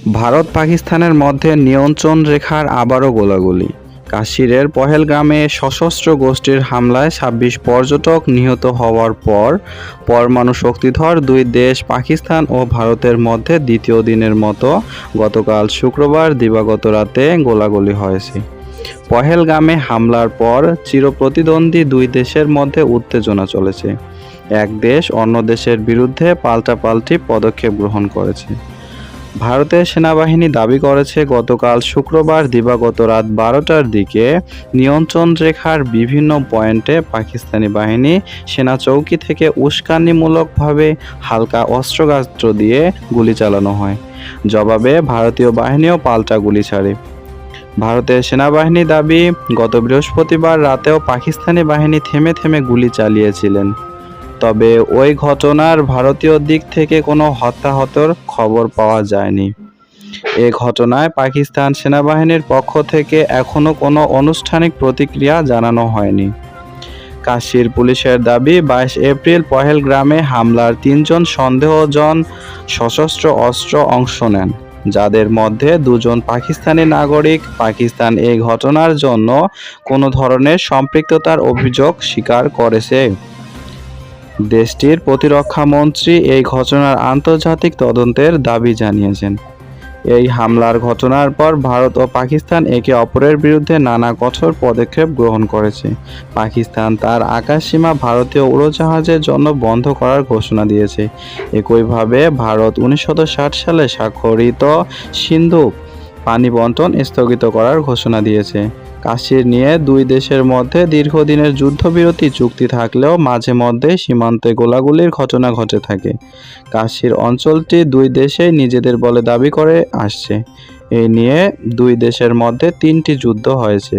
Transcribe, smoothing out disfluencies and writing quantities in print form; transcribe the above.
ভারত পাকিস্তানের মধ্যে নিয়ন্ত্রণ রেখার আবারও গোলাগুলি। কাশ্মীরের পহেলগামে সশস্ত্র গোষ্ঠীর হামলায় ২৬ পর্যটক নিহত হওয়ার পর পরমাণু শক্তিধর দুই দেশ পাকিস্তান ও ভারতের মধ্যে দ্বিতীয় দিনের মতো গতকাল শুক্রবার দিবাগত রাতে গোলাগুলি হয়েছে। পহেলগামে হামলার পর চিরপ্রতিদ্বন্দ্বী দুই দেশের মধ্যে উত্তেজনা চলেছে। এক দেশ অন্য দেশের বিরুদ্ধে পাল্টাপাল্টি পদক্ষেপ গ্রহণ করেছে। ভারতের সেনাবাহিনী দাবি করেছে গতকাল শুক্রবার দিবাগত রাত ১২টার দিকে নিয়ন্ত্রণ রেখার বিভিন্ন পয়েন্টে পাকিস্তানি বাহিনী সেনা চৌকি থেকে উস্কানিমূলকভাবে হালকা অস্ত্রশস্ত্র দিয়ে গুলি চালানো হয়। জবাবে ভারতীয় বাহিনীও পাল্টা গুলি ছাড়ে। ভারতের সেনাবাহিনী দাবি, গত বৃহস্পতিবার রাতেও পাকিস্তানি বাহিনী থেমে থেমে গুলি চালিয়েছিলেন। তবে ওই ঘটনার ভারতীয় দিক থেকে কোনো হতাহতের খবর পাওয়া যায়নি। এ ঘটনায় পাকিস্তান সেনাবাহিনীর পক্ষ থেকে এখনও কোনো আনুষ্ঠানিক প্রতিক্রিয়া জানানো হয়নি। কাশ্মীর পুলিশের দাবি, ২২ এপ্রিল পহেলগ্রামে হামলার ৩ জন সন্দেহজন সশস্ত্র অস্ত্র অংশ নেন, যাদের মধ্যে ২ জন পাকিস্তানি নাগরিক। পাকিস্তান এই ঘটনার জন্য কোনো ধরনের সম্পৃক্ততার অভিযোগ স্বীকার করেছে। দেশটির প্রতিরক্ষা মন্ত্রী এই ঘটনার আন্তর্জাতিক তদন্তের দাবি জানিয়েছেন। এই হামলার ঘটনার পর ভারত ও পাকিস্তান একে অপরের বিরুদ্ধে নানা কঠোর পদক্ষেপ গ্রহণ করেছে। পাকিস্তান তার আকাশসীমা ভারতীয় উড়োজাহাজের জন্য বন্ধ করার ঘোষণা দিয়েছে। একইভাবে ভারত ১৯৬০ সালে স্বাক্ষরিত সিন্ধু পানি বণ্টন স্থগিত করার ঘোষণা দিয়েছে। কাশ্মীর নিয়ে দুই দেশের মধ্যে দীর্ঘদিনের যুদ্ধবিরতি চুক্তি থাকলেও মাঝে মধ্যে সীমান্তে গোলাগুলির ঘটনা ঘটে থাকে। কাশ্মীর অঞ্চলটি দুই দেশেই নিজেদের বলে দাবি করে আসছে। এই নিয়ে দুই দেশের মধ্যে ৩টি যুদ্ধ হয়েছে।